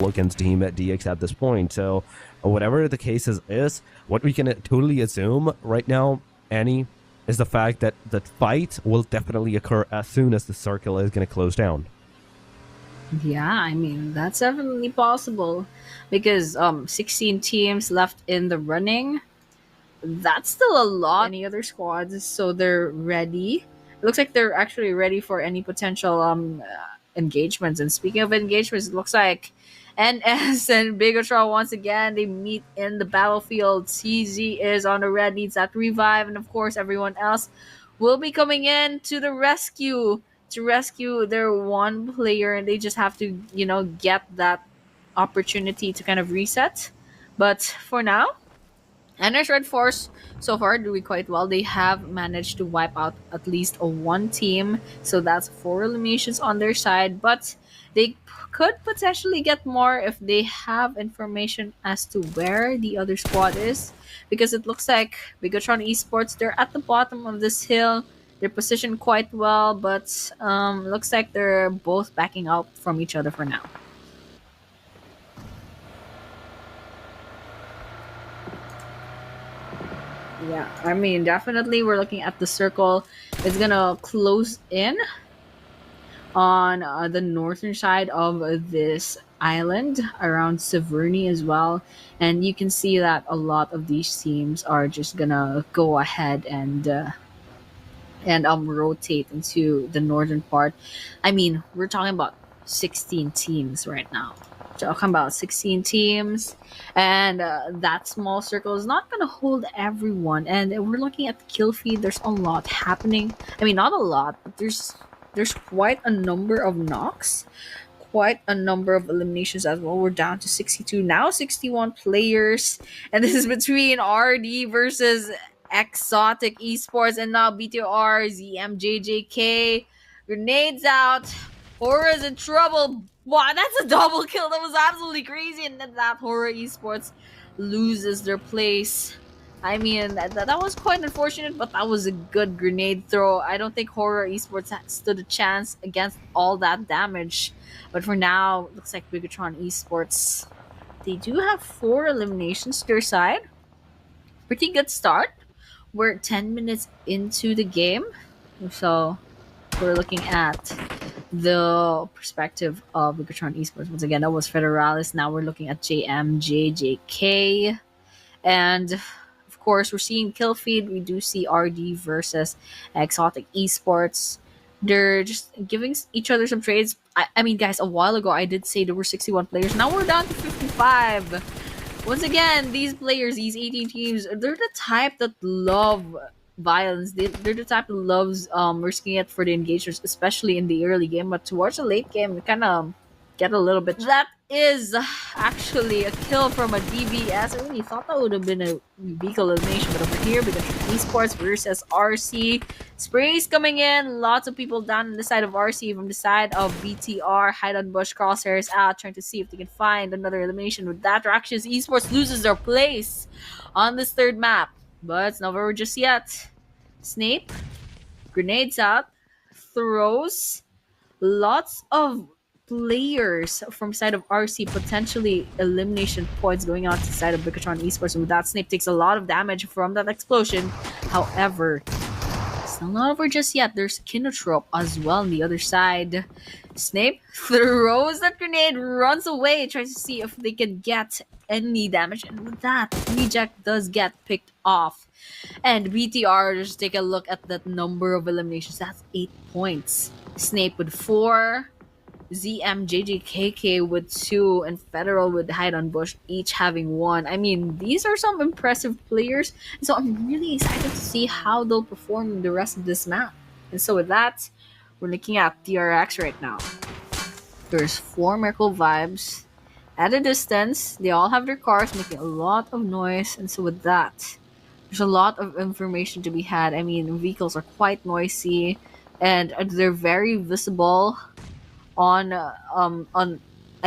against Team DX at this point. So whatever the case is, what we can totally assume right now, Annie, is the fact that the fight will definitely occur as soon as the circle is going to close down. Yeah, I mean, that's definitely possible because 16 teams left in the running. That's still a lot. Any other squads, so they're ready. It looks like they're actually ready for any potential engagements. And speaking of engagements, it looks like NS and Bigatron once again they meet in the battlefield. CZ is on the red, needs that revive, and of course everyone else will be coming in to the rescue to rescue their one player, and they just have to get that opportunity to kind of reset. But for now, NS Red Force so far doing quite well. They have managed to wipe out at least a one team, so that's 4 eliminations on their side. But they could potentially get more if they have information as to where the other squad is, because it looks like Bigatron Esports they're at the bottom of this hill. They're positioned quite well, but looks like they're both backing up from each other for now. Yeah, I mean, definitely we're looking at the circle. It's gonna close in on the northern side of this island around Severny as well. And you can see that a lot of these teams are just gonna go ahead and rotate into the northern part. I mean, we're talking about 16 teams right now. Talking about 16 teams, and that small circle is not going to hold everyone. And we're looking at the kill feed. There's a lot happening. I mean, not a lot, but there's quite a number of knocks, quite a number of eliminations as well. We're down to 62 now, 61 players, and this is between RD versus Exotic Esports, and now BTR ZMJJK. Grenades out. Horror's in trouble. Wow, that's a double kill. That was absolutely crazy. And then that Horror Esports loses their place. I mean, that was quite unfortunate, but that was a good grenade throw. I don't think Horror Esports stood a chance against all that damage. But for now, looks like Bigatron Esports, they do have 4 eliminations to their side. Pretty good start. We're 10 minutes into the game. So we're looking at the perspective of Bigatron Esports. Once again, that was Federalis. Now we're looking at JMJJK. And of course, we're seeing kill feed. We do see RD versus Exotic Esports. They're just giving each other some trades. I mean, guys, a while ago I did say there were 61 players. Now we're down to 55. Once again, these players, these 18 teams, they're the type that love violence. They're the type that loves risking it for the engagers, especially in the early game. But towards the late game, we kind of get a little bit. That is actually a kill from a DBS. I really thought that would have been a vehicle elimination, but over here, because Esports versus RC. Sprays coming in. Lots of people down on the side of RC from the side of BTR. Hide on bush, crosshairs out, trying to see if they can find another elimination. With that directions, Esports loses their place on this third map. But it's not over just yet. Snape, grenades out, throws. Lots of players from side of RC, potentially elimination points going out to the side of Bigatron Esports. And with that, Snape takes a lot of damage from that explosion. However, it's not over just yet. There's Kinotrope as well on the other side. Snape throws that grenade, runs away, tries to see if they can get any damage. And with that, Reject does get picked off. And BTR, just take a look at that number of eliminations. That's 8 points. Snape with 4, ZMJJKK with 2, and Federal with Hide on Bush each having 1. I mean, these are some impressive players. So I'm really excited to see how they'll perform in the rest of this map. And so with that, we're looking at TRX right now. There's 4 Merkle vibes at a distance. They all have their cars making a lot of noise. And so with that, there's a lot of information to be had. I mean, vehicles are quite noisy and they're very visible on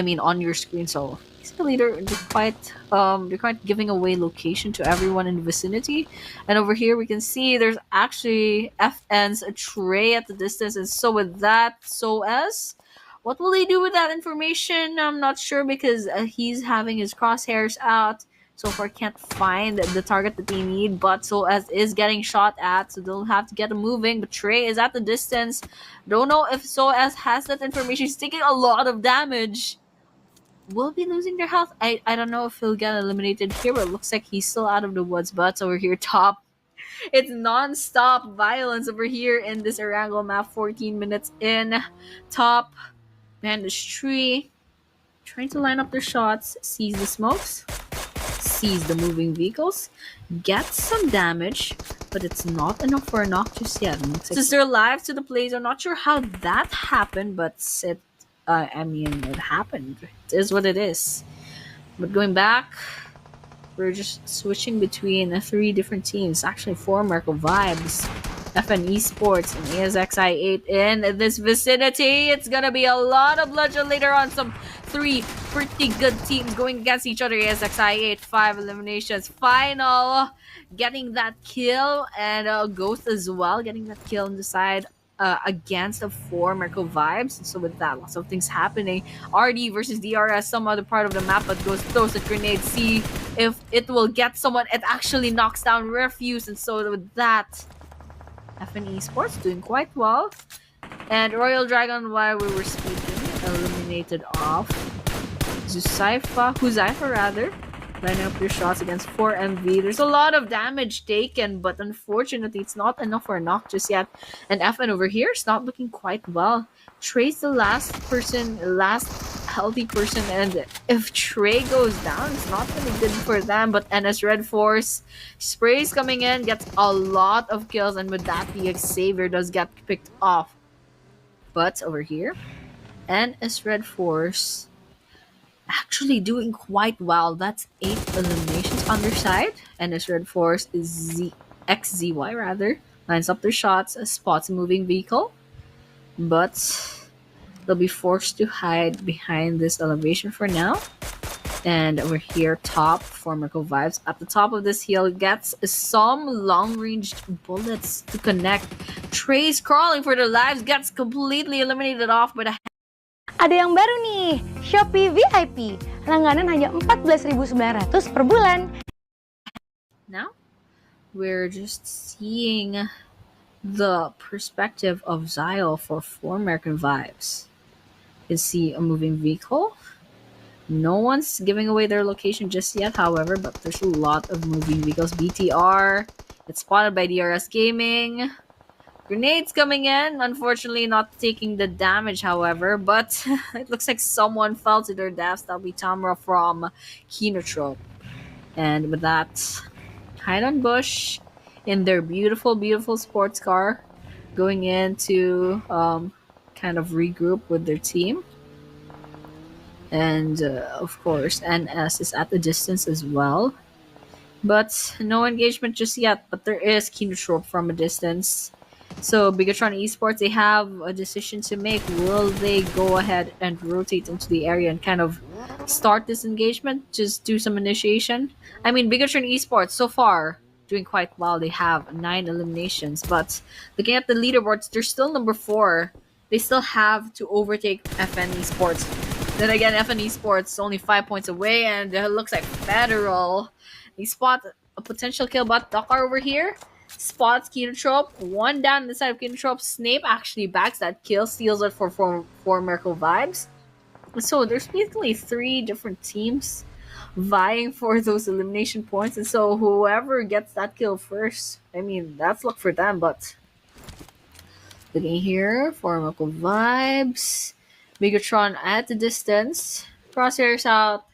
your screen. So basically they're quite giving away location to everyone in the vicinity. And over here we can see there's actually FN's a tray at the distance. And so with that, so as What will he do with that information? I'm not sure because he's having his crosshairs out. So far, can't find the target that they need, but so as is getting shot at, so they'll have to get him moving. But Trey is at the distance. Don't know if so as has that information. He's taking a lot of damage. Will be losing their health. I don't know if he'll get eliminated here, but it looks like he's still out of the woods. But over here, top. It's non-stop violence over here in this Erangel map. 14 minutes in. Top. Man, this tree. Trying to line up their shots. Sees the smokes. Sees the moving vehicles. Gets some damage. But it's not enough for a knock just yet. Since they're live to the plays, I'm not sure how that happened, but it happened. It is what it is. But going back, we're just switching between the three different teams. Actually, four Marco Vibes, FN Esports, and ASXI8 in this vicinity. It's gonna be a lot of bloodshed later on. Some three pretty good teams going against each other. ASXI8, 5 eliminations. Final, getting that kill, and Ghost as well, getting that kill on the side. Against the four Marco Vibes. So with that, lots of things happening. RD versus DRS, some other part of the map, but Ghost throws a grenade. See if it will get someone. It actually knocks down Refuse, and so with that, FN Esports doing quite well. And Royal Dragon, while we were speaking, eliminated off. Huzaifa rather. Lining up your shots against 4MV. There's a lot of damage taken, but unfortunately, it's not enough for a knock just yet. And FN over here is not looking quite well. Trey's the last healthy person, and if Trey goes down, it's not going to be good for them. But NS Red Force sprays coming in, gets a lot of kills, and with that, the Xavier does get picked off. But over here, NS Red Force actually doing quite well. That's 8 eliminations on their side. And this Red Force is XZY rather. Lines up their shots, spots a moving vehicle. But they'll be forced to hide behind this elevation for now. And over here, top for Marco Vibes. At the top of this hill, gets some long-range bullets to connect. Trey's crawling for their lives, gets completely eliminated off by the. Ada yang baru nih, Shopee VIP. Langganan hanya 14.900 per bulan. Now, we're just seeing the perspective of Zyle for 4 American Vibes. You can see a moving vehicle. No one's giving away their location just yet, however, but there's a lot of moving vehicles. BTR, it's spotted by DRS Gaming. Grenades coming in, unfortunately not taking the damage, however, but it looks like someone fell to their deaths. That'll be Tamra from Kinotrope. And with that, hide on bush in their beautiful, beautiful sports car, going in to kind of regroup with their team. And of course, NS is at the distance as well. But no engagement just yet, but there is Kinotrope from a distance. So Bigatron Esports, they have a decision to make. Will they go ahead and rotate into the area and kind of start this engagement? Just do some initiation? I mean, Bigatron Esports, so far, doing quite well. They have 9 eliminations. But looking at the leaderboards, they're still number 4. They still have to overtake FN Esports. Then again, FN Esports only 5 points away, and it looks like Federal. They spot a potential kill, but Dakar over here spots Kinotrope. 1 down the side of Kinotrope. Snape actually backs that kill, steals it for Merkel Vibes. So there's basically 3 different teams vying for those elimination points, and so whoever gets that kill first, I mean, that's luck for them. But looking here for Merkel Vibes, Bigatron at the distance, crosshairs out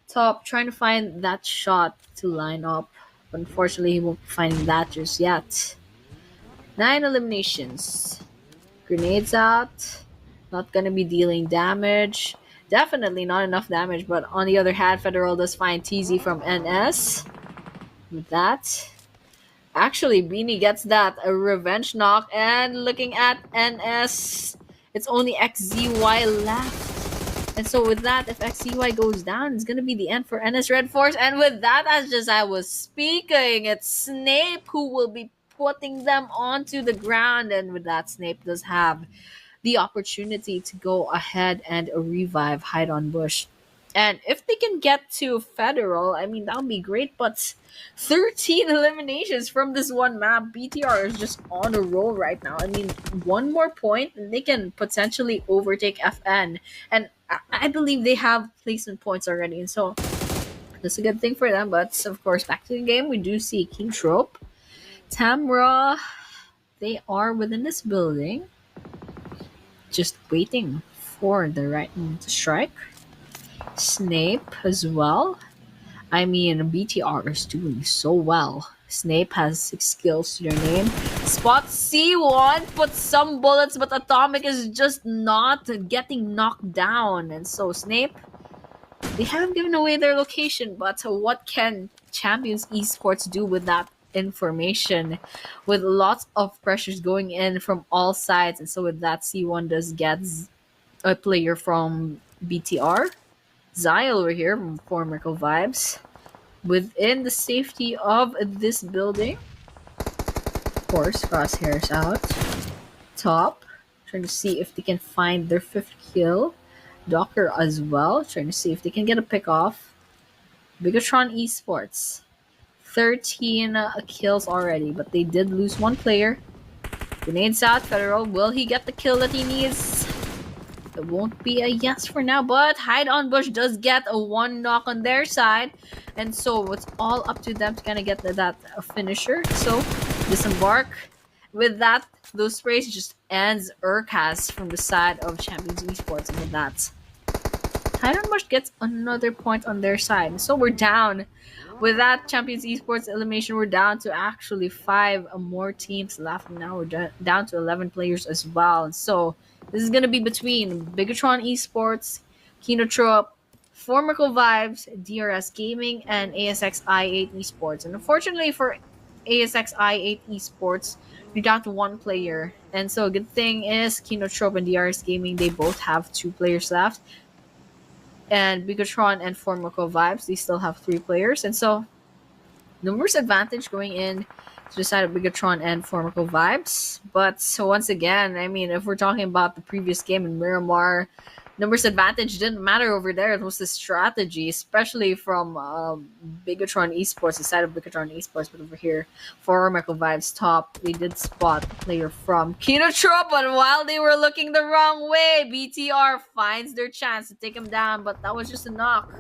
top, trying to find that shot to line up. Unfortunately, he won't be finding that just yet. 9 eliminations. Grenades out. Not gonna be dealing damage. Definitely not enough damage, but on the other hand, Federal does find TZ from NS. With that, actually, Beanie gets that a revenge knock, and looking at NS, it's only XZY left. And so with that, if XZY goes down, it's going to be the end for NS Red Force. And with that, as just I was speaking, it's Snape who will be putting them onto the ground. And with that, Snape does have the opportunity to go ahead and revive Hide on Bush. And if they can get to Federal, I mean, that would be great. But 13 eliminations from this one map. BTR is just on a roll right now. I mean, one more point, and they can potentially overtake FN. And I believe they have placement points already. And so that's a good thing for them. But of course, back to the game, we do see King Trope, Tamra. They are within this building, just waiting for the right moment to strike. Snape as well. I mean, BTR is doing so well. Snape has 6 skills to their name. Spot C1 puts some bullets, but Atomic is just not getting knocked down. And so Snape, they haven't given away their location, but what can Champions Esports do with that information? With lots of pressures going in from all sides, and so with that, C1 does get a player from BTR. Zai over here from Formical Vibes within the safety of this building. Of course, Crosshairs out. Top, trying to see if they can find their 5th kill. Docker as well, trying to see if they can get a pick off. Bigatron Esports, 13 kills already, but they did lose 1 player. Grenades out, Federal. Will he get the kill that he needs? It won't be a yes for now, but Hide on Bush does get a 1 knock on their side. And so it's all up to them to kind of get that finisher. So Disembark. With that, those sprays just ends Urcas from the side of Champions Esports. And with that, Hide on Bush gets another point on their side. So we're down. With that Champions Esports elimination, we're down to actually 5 more teams left. Now we're down to 11 players as well. And so this is going to be between Bigatron Esports, Kinotrope, Formical Vibes, DRS Gaming, and ASX I8 Esports. And unfortunately for ASX I8 Esports, you're down to 1 player. And so a good thing is Kinotrope and DRS Gaming, they both have 2 players left. And Bigatron and Formical Vibes, they still have 3 players. And so numbers advantage going in to the side of Bigatron and Formical Vibes. But so once again, I mean, if we're talking about the previous game in Miramar, numbers advantage didn't matter over there. It was the strategy, especially from Bigatron Esports, the side of Bigatron Esports. But over here, Formical Vibes top, they did spot the player from Kinotrope, but while they were looking the wrong way, BTR finds their chance to take him down, but that was just a knock.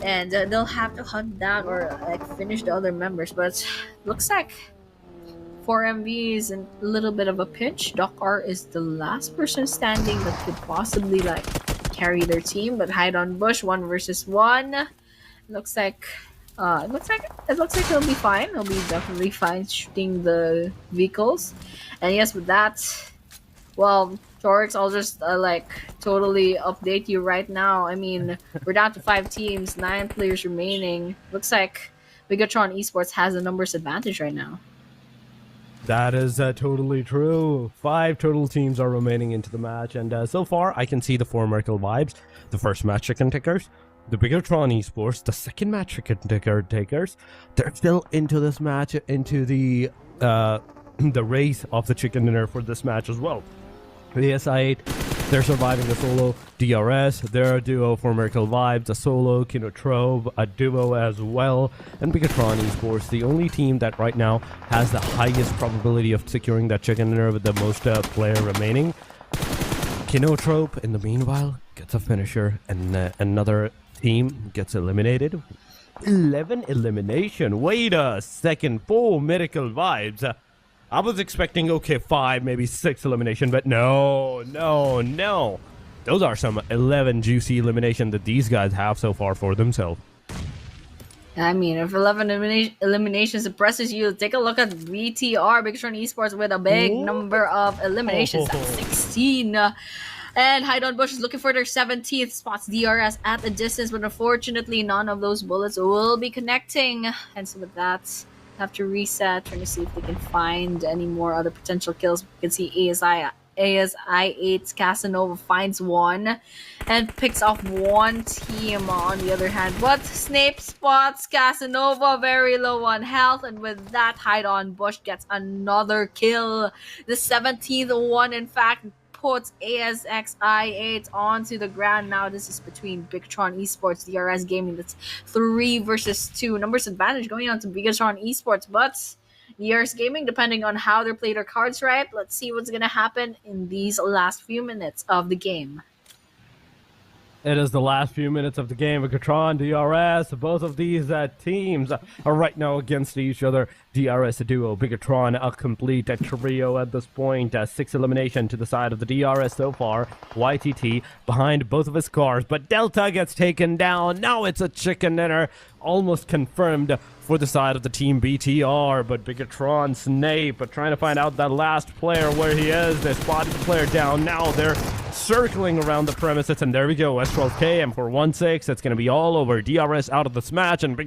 And they'll have to hunt down or like finish the other members. But looks like 4MV is in a little bit of a pinch. Doc R is the last person standing that could possibly like carry their team. But Hide on Bush, 1 versus 1. Looks like it looks like he'll be fine. He'll be definitely fine shooting the vehicles. And yes, with that, well, Torx, I'll just like totally update you right now. I mean, we're down to 5 teams, 9 players remaining. Looks like Bigatron Esports has a numbers advantage right now. That is totally true. 5 total teams are remaining into the match, and so far I can see the Formical Vibes, the first match chicken takers, the Bigatron Esports, the second match chicken ticker takers. They're still into this match, into the race of the chicken dinner for this match as well. The SI8, they're surviving a solo. DRS, they're a duo. Formical Vibes, a solo. Kinotrope, a duo as well. And Bigatron Esports, the only team that right now has the highest probability of securing that chicken dinner with the most player remaining. Kinotrope, in the meanwhile, gets a finisher, and another team gets eliminated. 11 elimination. Wait a second. Formical Vibes. I was expecting, okay, 5, maybe 6 elimination, but no. Those are some 11 juicy elimination that these guys have so far for themselves. I mean, if 11 eliminations impresses you, take a look at BTR, Bigatron Esports, with a big number of eliminations at 16. And Hide on Bush is looking for their 17th spots. DRS at a distance, but unfortunately, none of those bullets will be connecting. And so with that, have to reset, trying to see if they can find any more other potential kills. You can see ASI8's Casanova finds 1 and picks off 1 team on the other hand. But Snape spots Casanova very low on health, and with that, Hide on Bush gets another kill. The 17th one, in fact, puts ASXI8 onto the ground. Now this is between Bigatron Esports, DRS Gaming. That's 3 versus 2. Numbers advantage going on to Bigatron Esports, but DRS Gaming, depending on how they play their cards right. Let's see what's going to happen in these last few minutes of the game. It is the last few minutes of the game. Bigatron, DRS, both of these teams are right now against each other. DRS a duo, Bigatron a complete trio at this point. 6 elimination to the side of the DRS so far. YTT behind both of his cars, but Delta gets taken down. Now it's a chicken dinner, almost confirmed for the side of the team BTR, but Bigatron Snape trying to find out that last player where he is. They spotted the player down. Now they're circling around the premises, and there we go. S12K M416. It's going to be all over. DRS out of this match, and